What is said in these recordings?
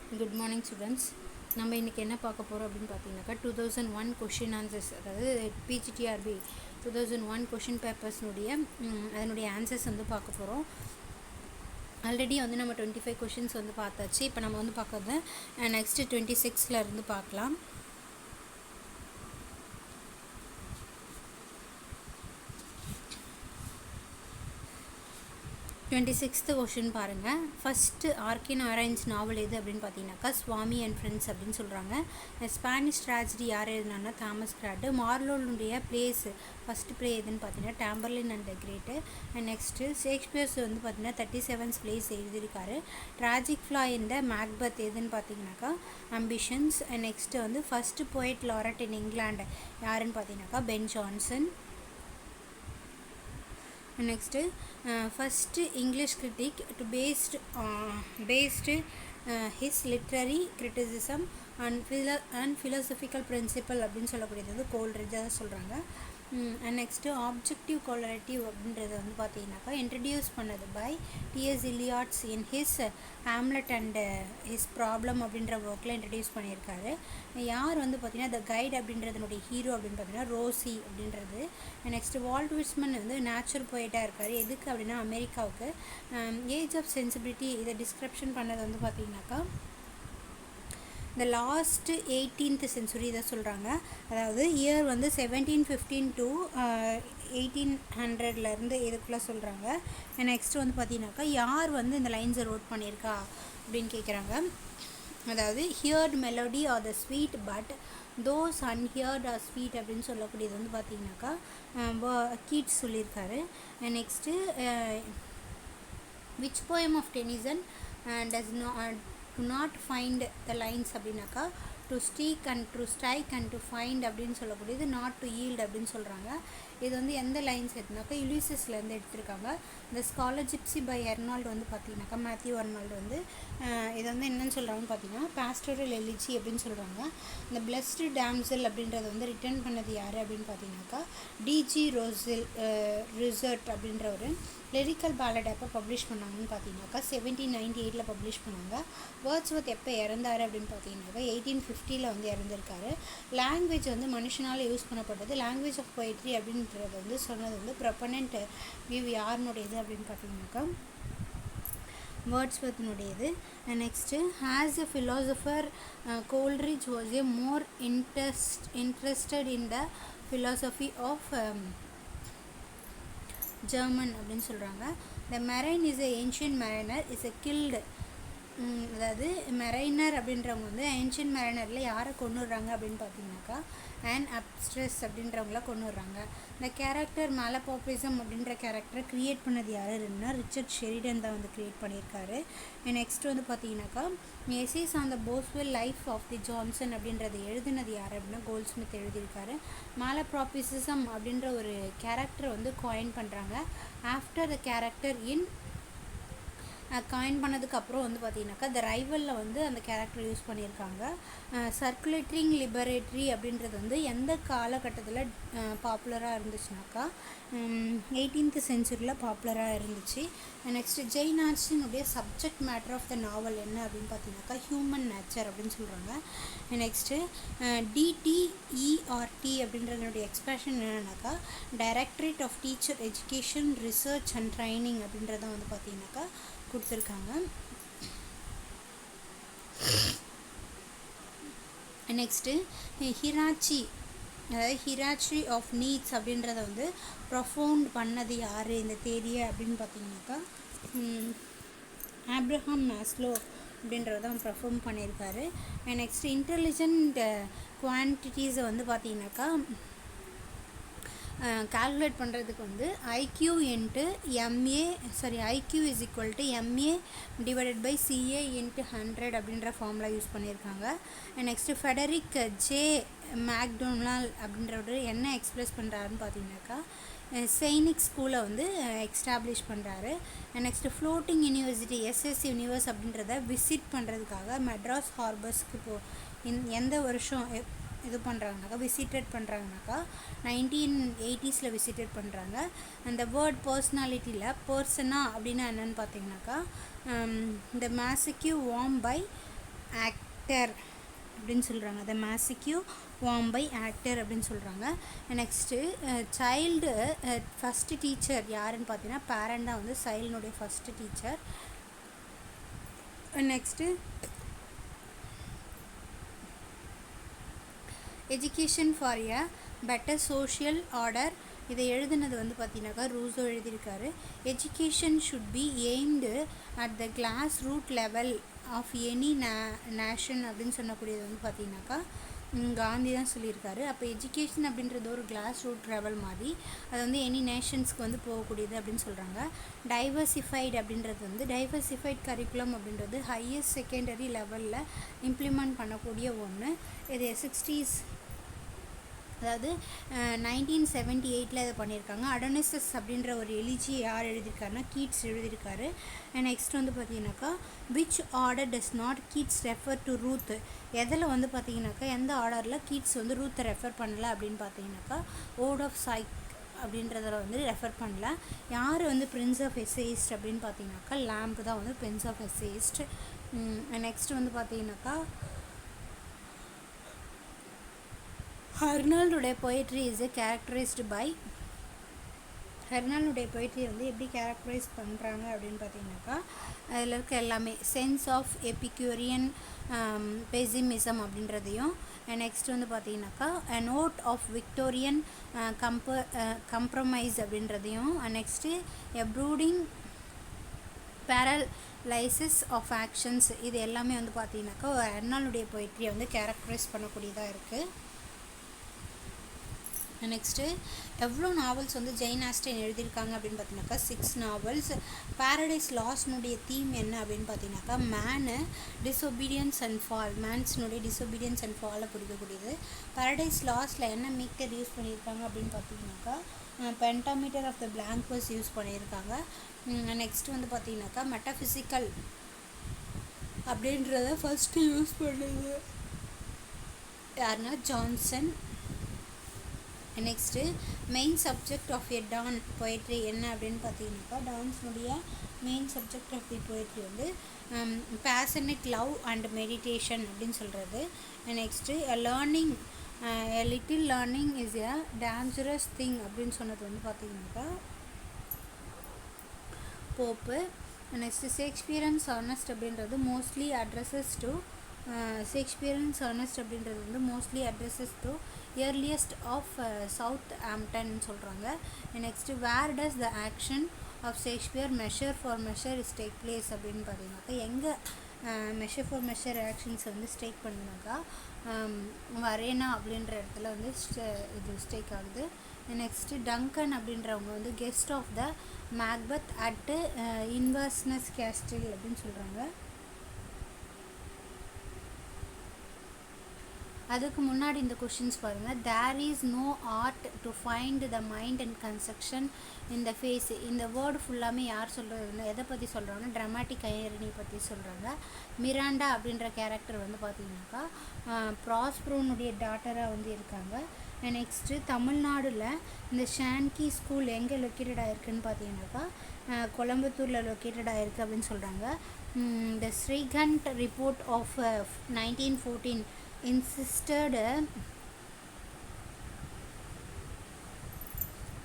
Good morning students. நம்ம இன்றைக்கி என்ன பார்க்க போகிறோம் அப்படின்னு பார்த்தீங்கன்னாக்கா 2001 கொஷின் ஆன்சர்ஸ், அதாவது பிஜிடிஆர்பி 2001 கொஷின் பேப்பர்ஸ்னுடைய அதனுடைய ஆன்சர்ஸ் வந்து பார்க்க போகிறோம். ஆல்ரெடி வந்து நம்ம 25 கொஷின்ஸ் வந்து பார்த்தாச்சு. இப்போ நம்ம வந்து பார்க்குறது நெக்ஸ்ட்டு 26 இருந்து பார்க்கலாம். டுவெண்ட்டி கொஷின் பாருங்கள். ஃபஸ்ட்டு ஆர்கின் ஆரஞ்ச் நாவல் எது அப்படின்னு பார்த்தீங்கன்னாக்கா சுவாமி அண்ட் ஃப்ரெண்ட்ஸ் அப்படின்னு சொல்கிறாங்க. ஸ்பானிஷ் ட்ராஜடி யார் எழுதுனான்னா தாமஸ் கிராட்டு. மார்லோனுடைய பிளேஸ் ஃபஸ்ட்டு ப்ளே எதுன்னு பார்த்தீங்கன்னா Tamburlaine and the great. And next Shakespeare's வந்து பார்த்தீங்கன்னா 37 பிளேஸ் எழுதியிருக்காரு. ட்ராஜிக் ஃப்ளா இந்த மேக்பத் எதுன்னு பார்த்தீங்கன்னாக்கா அம்பிஷன்ஸ். அண்ட் நெக்ஸ்ட்டு வந்து first poet laureate in England யாருன்னு பார்த்தீங்கன்னாக்கா Ben Jonson. Next, first English critic to based his literary criticism and philosophical principle அப்படின்னு சொல்லக்கூடியது கோல்ரிட்ஜ் சொல்கிறாங்க. அண்ட் நெக்ஸ்ட்டு ஆப்ஜெக்டிவ் கோலரேட்டிவ் அப்படின்றது வந்து பார்த்தீங்கன்னாக்கா இன்ட்ரடியூஸ் பண்ணது by TS Eliot's in his Hamlet and his problem அப்படின்ற ஒர்க்கில் இன்ட்ரடியூஸ் பண்ணியிருக்காரு. யார் வந்து பார்த்திங்கன்னா த கைட் அப்படின்றதுனுடைய ஹீரோ அப்படின்னு பார்த்தீங்கன்னா ரோசி அப்படின்றது. நெக்ஸ்ட்டு வால்ட் விட்மன் வந்து நேச்சுரல் போயிட்டாக இருக்கார். எதுக்கு அப்படின்னா அமெரிக்காவுக்கு. ஏஜ் ஆஃப் சென்சிபிலிட்டி இதை டிஸ்கிரிப்ஷன் பண்ணது வந்து பார்த்திங்கனாக்கா இந்த லாஸ்ட்டு 18th சென்ச்சுரி இதை சொல்கிறாங்க. அதாவது இயர் வந்து 1715 to 1800 இதுக்குள்ளே சொல்கிறாங்க. நெக்ஸ்ட்டு வந்து பார்த்தீங்கன்னாக்கா யார் வந்து இந்த லைன்ஸை ரோட் பண்ணியிருக்கா அப்படின்னு கேட்குறாங்க. அதாவது heard melody are the sweet but those unheard are sweet அப்படின்னு சொல்லக்கூடியது வந்து பார்த்தீங்கன்னாக்கா கீட்ஸ் சொல்லியிருக்காரு. Next which poem of Tennyson does not find the lines அப்படின்னாக்கா to seek and to strike and to find அப்படின்னு சொல்லக்கூடியது நாட் டு ஈல்ட் அப்படின்னு சொல்கிறாங்க. இது வந்து எந்த லைன்ஸ் எடுத்துனாக்கா யுலிசஸ்லேருந்து எடுத்திருக்காங்க. இந்த ஸ்காலர் ஜிப்சி பை எர்னால்டு வந்து பார்த்தீங்கன்னாக்கா மேத்யூ எர்னால்டு வந்து இது வந்து என்னென்னு சொல்கிறாங்கன்னு பார்த்தீங்கன்னா பாஸ்டோரல் எலிஜி அப்படின்னு சொல்கிறாங்க. இந்த பிளஸ்டு டேம்சல் அப்படின்றத வந்து ரிட்டர்ன் பண்ணது யார் அப்படின்னு பார்த்தீங்கன்னாக்கா டிஜி ரிசர்ட் அப்படின்ற ஒரு லிரிக்கல் பேலட் எப்போ பப்ளிஷ் பண்ணாங்கன்னு பார்த்தீங்கன்னாக்கா 1798 பப்ளிஷ் பண்ணாங்க. வேர்ட்ஸ்வொர்த் எப்போ இறந்தார் அப்படின்னு பார்த்தீங்கன்னாக்கா 1850 வந்து இறந்துருக்காரு. லாங்குவேஜ் வந்து மனுஷனால் யூஸ் பண்ணப்பட்டது. லாங்குவேஜ் ஆஃப் பொயட்ரி அப்படின்றத வந்து சொன்னது வந்து ப்ரொபனண்ட் வியூ யாருனுடையது அப்படின்னு பார்த்தீங்கன்னாக்கா வேர்ட்ஸ்வொர்த்தினுடையது. Next as a philosopher Coleridge was a more interested in the philosophy of German அப்படின்னு சொல்கிறாங்க. The marine is a ancient mariner is a guilt. அதாவது மெரைனர் அப்படின்றவங்க வந்து ஏன்ஷியன்ட் மெரைனரில் யாரை கொண்டு வர்றாங்க அப்படின்னு பார்த்தீங்கன்னாக்கா அண்ட் அப்ஸ்ட்ரெஸ் அப்படின்றவங்கள கொண்டு வர்றாங்க. இந்த கேரக்டர் மேலபாப்பிசம் அப்படின்ற கேரக்டரை க்ரியேட் பண்ணது யாருன்னா ரிச்சர்ட் ஷெரிடன் தான் வந்து க்ரியேட் பண்ணியிருக்காரு. நெக்ஸ்ட் வந்து பார்த்தீங்கன்னாக்கா essays on the Boswell life of the Johnson அப்படின்றது எழுதினது யார் அப்படின்னா கோல்ட்ஸ்மித் எழுதியிருக்காரு. மேலபாப்பிசம் அப்படின்ற ஒரு கேரக்டரை வந்து காயின் பண்ணுறாங்க. After the character in coin பண்ணதுக்கப்புறம் வந்து பார்த்தீங்கன்னாக்கா த ரைவலில் வந்து அந்த கேரக்டர் யூஸ் பண்ணியிருக்காங்க. சர்க்குலேட்டிங் லிபரேட்ரி அப்படின்றது வந்து எந்த காலகட்டத்தில் பாப்புலராக இருந்துச்சுனாக்கா 18th சென்ச்சுரியில் பாப்புலராக இருந்துச்சு. நெக்ஸ்ட்டு ஜெயின் ஆர்ட்ஸினுடைய subject matter of the novel என்ன அப்படின்னு பார்த்தீங்கன்னாக்கா ஹியூமன் நேச்சர் அப்படின்னு சொல்கிறாங்க. நெக்ஸ்ட்டு டிடிஇஆர்டி அப்படின்றதனுடைய எக்ஸ்பிரஷன் என்னென்னாக்கா directorate of teacher education research and training அப்படின்றத வந்து பார்த்தீங்கன்னாக்கா கொடுத்துருக்காங்க. நெக்ஸ்ட்டு ஹிராச்சி, அதாவது ஹிராச்சி ஆஃப் நீட்ஸ் அப்படின்றத வந்து ப்ரொஃபவுண்ட் பண்ணது யார் இந்த தேரியை அப்படின்னு பார்த்தீங்கன்னாக்கா ஆப்ரஹாம் மாஸ்லோ அப்படின்றத ப்ரொஃபவுண்ட் பண்ணியிருக்காரு. நெக்ஸ்ட்டு இன்டெலிஜென்ட் குவான்டிட்டிஸை வந்து பார்த்தீங்கன்னாக்கா கால்குலேட் பண்ணுறதுக்கு வந்து IQ is equal to MA divided by CA into 100 அப்படின்ற ஃபார்முலா யூஸ் பண்ணியிருக்காங்க. நெக்ஸ்ட்டு ஃபெடரிக் ஜே மேக்டொனால்ட் அப்படின்றவர் என்ன எக்ஸ்பிரஸ் பண்ணுறாருன்னு பார்த்தீங்கன்னாக்கா சைனிக் ஸ்கூலை வந்து எஸ்டாப்ளிஷ் பண்ணுறாரு. Next floating university SS universe அப்படின்றத விசிட் பண்ணுறதுக்காக மெட்ராஸ் ஹார்பர்ஸ்க்கு எந்த வருஷம் இது பண்ணுறாங்கனாக்கா விசிட்டட் பண்ணுறாங்கனாக்கா 1980s விசிட்டட் பண்ணுறாங்க. அந்த வேர்ட் பர்சனாலிட்டியில் பர்சனா அப்படின்னா என்னென்னு பார்த்தீங்கன்னாக்கா இந்த மேசிக்யூ வார்ம் பை ஆக்டர் அப்படின்னு சொல்கிறாங்க. த மேசிக்யூ ஃபார்ம் பை ஆக்டர் அப்படின்னு சொல்கிறாங்க. நெக்ஸ்ட்டு சைல்டு ஃபஸ்ட்டு டீச்சர் யாருன்னு பார்த்தீங்கன்னா பேரண்ட் தான் வந்து சைல்டுனுடைய first teacher. Next education for a better social order. இதை எழுதுனது வந்து பார்த்தீங்கன்னாக்கா ரூசோ எழுதியிருக்காரு. Education should be aimed at the grass root level of any nation அப்படின்னு சொல்லக்கூடியது வந்து பார்த்தீங்கன்னாக்கா காந்தி தான் சொல்லியிருக்காரு. அப்போ எஜுகேஷன் அப்படின்றது ஒரு கிளாஸ் ரூட் லெவல் மாதிரி, அது வந்து எனி நேஷன்ஸ்க்கு வந்து போகக்கூடியது அப்படின்னு சொல்கிறாங்க. டைவர்சிஃபைடு அப்படின்றது வந்து டைவர்சிஃபைட் கரிக்குலம் அப்படின்றது ஹையஸ்ட் செகண்டரி லெவலில் இம்ப்ளிமெண்ட் பண்ணக்கூடிய ஒன்று. இது 60s அதாவது 1978 இதை பண்ணியிருக்காங்க. அடோனிசஸ் அப்படின்ற ஒரு எலிஜியை யார் எழுதியிருக்காருன்னா கீட்ஸ் எழுதியிருக்காரு. நெக்ஸ்ட் வந்து பார்த்தீங்கன்னாக்கா which order does not Keats refer to Ruth. எதில் வந்து பார்த்தீங்கன்னாக்கா எந்த ஆர்டரில் கீட்ஸ் வந்து ரூத்தை ரெஃபர் பண்ணல அப்படின்னு பார்த்தீங்கன்னாக்கா ஓட் ஆஃப் சைக் அப்படின்றதில் வந்து ரெஃபர் பண்ணல. யார் வந்து பிரின்ஸ் ஆஃப் எஸ்ஏயிஸ்ட் அப்படின்னு பார்த்தீங்கன்னாக்கா லேம்ப் தான் வந்து பிரின்ஸ் ஆஃப் எஸ்ஏயிஸ்ட். நெக்ஸ்ட் வந்து பார்த்தீங்கன்னாக்கா ஹர்னால்டுடைய பொயட்ரி இஸ் கேரக்டரைஸ்டு பை. ஹர்னால்டுடைய பொயட்ரி வந்து எப்படி கேரக்டரைஸ் பண்ணுறாங்க அப்படின்னு பார்த்தீங்கன்னாக்கா அதில் இருக்க எல்லாமே சென்ஸ் ஆஃப் எபிக்யூரியன் பெசிமிசம் அப்படின்றதையும், நெக்ஸ்ட் வந்து பார்த்தீங்கன்னாக்கா நோட் ஆஃப் விக்டோரியன் கம்ப்ரமைஸ் அப்படின்றதையும், next a brooding paralysis of actions, இது எல்லாமே வந்து பார்த்தீங்கன்னாக்கா ஹர்னால்டுடைய பொயட்ரியை வந்து கேரக்டரைஸ் பண்ணக்கூடியதாக இருக்குது. நெக்ஸ்ட்டு எவ்வளோ நாவல்ஸ் வந்து ஜெயின் ஆஸ்டின் எழுதியிருக்காங்க அப்படின்னு பார்த்தீங்கன்னாக்கா 6 நாவல்ஸ். பேரடைஸ் லாஸ்னுடைய தீம் என்ன அப்படின்னு பார்த்தீங்கன்னாக்கா மேனு டிஸ்ஒபீடியன்ஸ் அண்ட் ஃபால், மேன்ஸ்னுடைய டிஸ்ஒபீடியன்ஸ் அண்ட் ஃபாலை பிடிக்கக்கூடியது. பேரடைஸ் லாஸ்ட்டில் என்ன மீட்டர் யூஸ் பண்ணியிருக்காங்க அப்படின்னு பார்த்தீங்கன்னாக்கா pentameter of the blank verse use பண்ணியிருக்காங்க. நெக்ஸ்ட் வந்து பார்த்தீங்கன்னாக்கா மெட்டாஃபிசிக்கல் அப்படின்றத ஃபஸ்ட்டு யூஸ் பண்ணுது யாருன்னா Johnson. Next main subject of a Donne poetry என்ன அப்படின்னு பார்த்தீங்கன்னாக்கா டான்ஸ்னுடைய main subject of the poetry வந்து பேஷனேட் லவ் அண்ட் மெடிடேஷன் அப்படின்னு சொல்கிறது. Next learning a little learning is a dangerous thing அப்படின்னு சொன்னது வந்து பார்த்தீங்கன்னாக்கா போப்பு. நெக்ஸ்ட்டு ஷேக்ஸ்பியரன் சானஸ்ட் அப்படின்றது mostly addresses to Shakespearean sonnets அப்படின்றது வந்து mostly addresses to earliest of Southampton சொல்கிறாங்க. Next where does the action of Shakespeare Measure for Measure is take place அப்படின்னு பார்த்தீங்கன்னாக்கா எங்கே மெஷர் ஃபார் மெஷர் ஆக்ஷன்ஸ் வந்து ஸ்டேக் பண்ணுனாக்கா வரேனா அப்படின்ற இடத்துல வந்து இது ஸ்டேக் ஆகுது. நெக்ஸ்ட்டு டங்கன் அப்படின்றவங்க வந்து guest of the Macbeth at Inverness castle அப்படின்னு சொல்கிறாங்க. அதுக்கு முன்னாடி இந்த கொஷின்ஸ் பாருங்கள். There is no art to find the mind and construction இந்த ஃபேஸ். இந்த வேர்டு ஃபுல்லாமே யார் சொல்கிறது, எதை பற்றி சொல்கிறாங்கன்னா ட்ராமாட்டிக் ஐரணி பற்றி சொல்கிறாங்க. மிராண்டா அப்படின்ற கேரக்டர் வந்து பார்த்திங்கனாக்கா ப்ராஸ்ப்ரோனுடைய டாட்டராக வந்து இருக்காங்க. நெக்ஸ்ட்டு தமிழ்நாடில் இந்த ஷான்கி ஸ்கூல் எங்கே லொக்கேட்டட் ஆகிருக்குன்னு பார்த்தீங்கன்னாக்கா கோயம்புத்தூரில் லொக்கேட்டட் ஆகிருக்கு அப்படின்னு சொல்கிறாங்க. த shrikhand report of 1914 insisted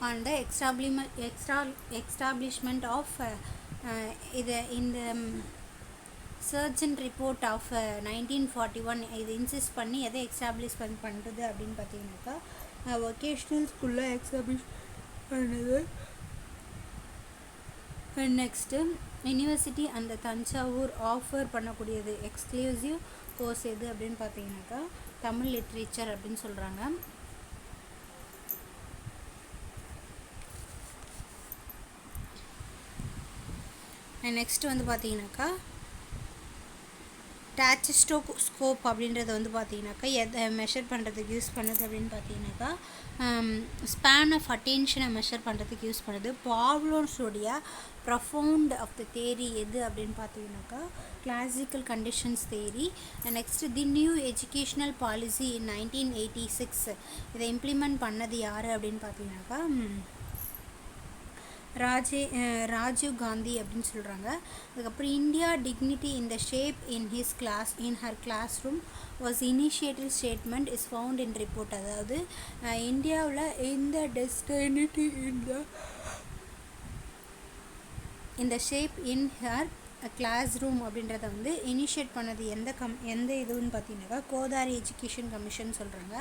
on the establishment of in the surgeon report of 1941 இது இன்சிஸ்ட் பண்ணி எதை எக்ஸ்டாப்ளிஷ்மெண்ட் பண்ணுறது அப்படின்னு பார்த்தீங்கன்னாக்கா வொகேஷ்னல் ஸ்கூலில் எக்ஸ்டாப்ளிஷ் பண்ணுது. நெக்ஸ்ட்டு யூனிவர்சிட்டி அந்த தஞ்சாவூர் ஆஃபர் பண்ணக்கூடியது எக்ஸ்க்ளூசிவ் கோர்ஸ் எது அப்படின்னு பார்த்தீங்கன்னாக்கா தமிழ் லிட்ரேச்சர் அப்படின்னு சொல்கிறாங்க. நெக்ஸ்ட் வந்து பார்த்தீங்கன்னாக்கா டாச்சிஸ்டோஸ்கோப் அப்படின்றது வந்து பார்த்தீங்கன்னாக்கா எதை மெஷர் பண்ணுறதுக்கு யூஸ் பண்ணுது அப்படின்னு பார்த்தீங்கன்னாக்கா ஸ்பேன் ஆஃப் அட்டென்ஷனை மெஷர் பண்ணுறதுக்கு யூஸ் பண்ணுது. பாவ்லோஸோடைய ப்ரொஃபவுண்ட் ஆஃப் த தேரி எது அப்படின்னு பார்த்தீங்கன்னாக்கா classical conditions theory. Next the new educational policy in 1986 இதை இம்ப்ளிமெண்ட் பண்ணது யார் அப்படின்னு பார்த்தீங்கன்னாக்கா ராஜீவ் காந்தி அப்படின்னு சொல்கிறாங்க. அதுக்கப்புறம் India dignity in the shape in her class room was initiative statement is found in report. அதாவது இந்தியாவில் இந்த டெஸ்டினிட்டி இந்த shape in her class room அப்படின்றத வந்து இனிஷியேட் பண்ணது எந்த இதுன்னு பார்த்தீங்கன்னாக்கா கோதாரி எஜுகேஷன் கமிஷன் சொல்கிறாங்க.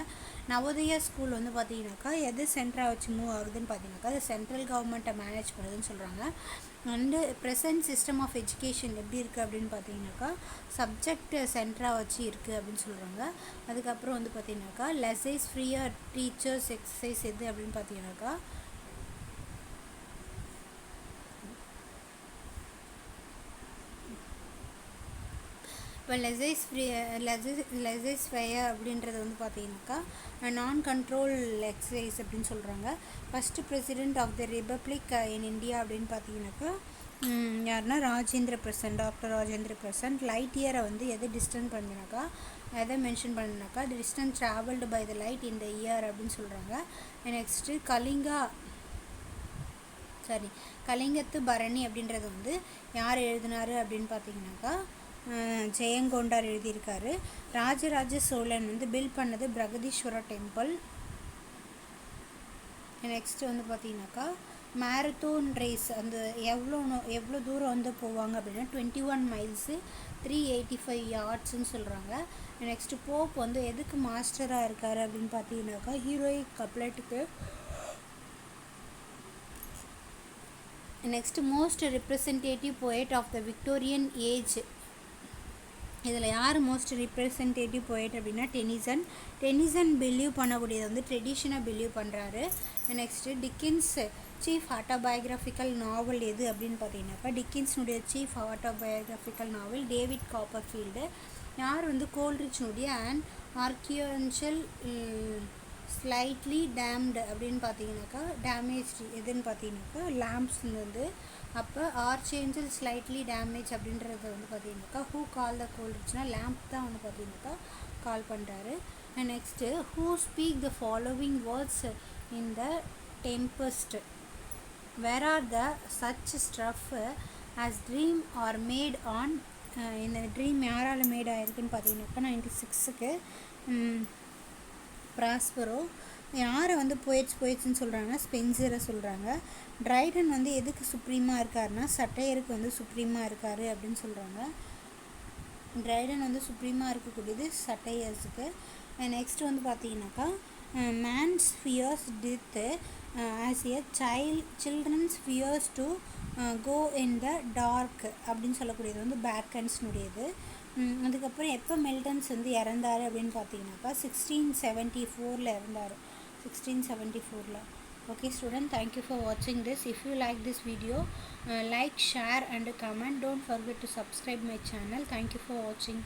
நவோதயா ஸ்கூல் வந்து பார்த்தீங்கன்னாக்கா எது சென்டராக வச்சு மூவ் ஆகுதுன்னு பார்த்தீங்கன்னாக்கா அது சென்ட்ரல் கவர்மெண்ட்டை மேனேஜ் பண்ணுதுன்னு சொல்கிறாங்க. And present system of education எப்படி இருக்குது அப்படின்னு பார்த்தீங்கன்னாக்கா சப்ஜெக்ட் சென்டராக வச்சு இருக்குது அப்படின்னு சொல்கிறாங்க. அதுக்கப்புறம் வந்து பார்த்தீங்கன்னாக்கா லெசைஸ் ஃப்ரீயாக டீச்சர்ஸ் எக்ஸசைஸ் எது அப்படின்னு பார்த்தீங்கன்னாக்கா இப்போ லெசைஸ் ஃபயர் அப்படின்றது வந்து பார்த்தீங்கன்னாக்கா நான் கண்ட்ரோல் எக்ஸசைஸ் அப்படின்னு சொல்கிறாங்க. First president of the republic in India அப்படின்னு பார்த்தீங்கன்னாக்கா யாருன்னா டாக்டர் ராஜேந்திர பிரசாத். லைட் இயரை வந்து எது டிஸ்டன்ஸ் பண்ணினாக்கா எதை மென்ஷன் பண்ணினாக்கா distance travelled by the light in the year அப்படின்னு சொல்கிறாங்க. நெக்ஸ்ட்டு கலிங்கத்து பரணி அப்படின்றது வந்து யார் எழுதினார் அப்படின்னு பார்த்தீங்கன்னாக்கா ஜெயங்கொண்டார் எழுதியிருக்காரு. ராஜராஜ சோழன் வந்து பில்ட் பண்ணது பிரகதீஸ்வரா டெம்பிள். நெக்ஸ்ட் வந்து பார்த்தீங்கன்னாக்கா மேரத்தோன் ரேஸ் அந்த எவ்வளோ தூரம் வந்து போவாங்க அப்படின்னா 21 மைல்ஸு 385 யார்ட்ஸ்ன்னு சொல்கிறாங்க. நெக்ஸ்ட்டு போப் வந்து எதுக்கு மாஸ்டராக இருக்கார் அப்படின்னு பார்த்தீங்கன்னாக்கா ஹீரோயிக் கப்லெட்டுக்கு. Next most representative poet of the Victorian age. இதில் யார் மோஸ்ட் ரிப்ரசன்டேட்டிவ் போய்ட் அப்படின்னா டெனிசன் பிலீவ் பண்ணக்கூடியது வந்து ட்ரெடிஷனாக பிலீவ் பண்ணுறாரு. நெக்ஸ்ட்டு டிக்கின்ஸ் சீஃப் ஆட்டோபயோகிராஃபிக்கல் நாவல் எது அப்படின்னு பார்த்தீங்கன்னாக்கா டிக்கின்ஸ்னுடைய சீஃப் ஆட்டோபயோகிராஃபிக்கல் நாவல் டேவிட் காப்பர்ஃபீல்டு. யார் வந்து கோல்ரிச்னுடைய அண்ட் ஆர்கியோன்ஷியல் ஸ்லைட்லி டேம்டு அப்படின்னு பார்த்தீங்கன்னாக்கா டேமேஜ் எதுன்னு பார்த்தீங்கன்னாக்கா லேம்ப்ஸ் வந்து அப்போ ஆர்ச்சேஞ்சல் ஸ்லைட்லி டேமேஜ் அப்படின்றத வந்து பார்த்தீங்கன்னாக்கா ஹூ கால் த கோல்ரிச்னா லேம்ப் தான் வந்து பார்த்தீங்கன்னாக்கா கால் பண்ணுறாரு. Next who speak the following words in the Tempest where are the such stuff as dream are made on. இந்த ட்ரீம் யாரால் மேட் ஆகிருக்குன்னு பார்த்தீங்கன்னாக்கா 96க்கு ப்ராஸ்பரோ. யாரை வந்து போயிட்ஸ்ன்னு சொல்கிறாங்கன்னா ஸ்பென்சரை சொல்கிறாங்க. ட்ரைடன் வந்து எதுக்கு சுப்ரீமாக இருக்காருன்னா சட்டையருக்கு வந்து சுப்ரீமாக இருக்கார் அப்படின்னு சொல்கிறாங்க. ட்ரைடன் வந்து சுப்ரீமாக இருக்கக்கூடியது சட்டையர்ஸுக்கு. நெக்ஸ்ட் வந்து பார்த்தீங்கன்னாக்கா man's fears death as a children's fears to go in the dark அப்படின்னு சொல்லக்கூடியது வந்து பேக்கன்ஸ்னுடையது. அதுக்கப்புறம் எப்போ மில்டன்ஸ் வந்து இறந்தார் அப்படின்னு பார்த்தீங்கன்னாக்கா 1674 இறந்தார். 1674. Okay student, thank you for watching this. If you like this video, like, share and comment. Don't forget to subscribe my channel. Thank you for watching.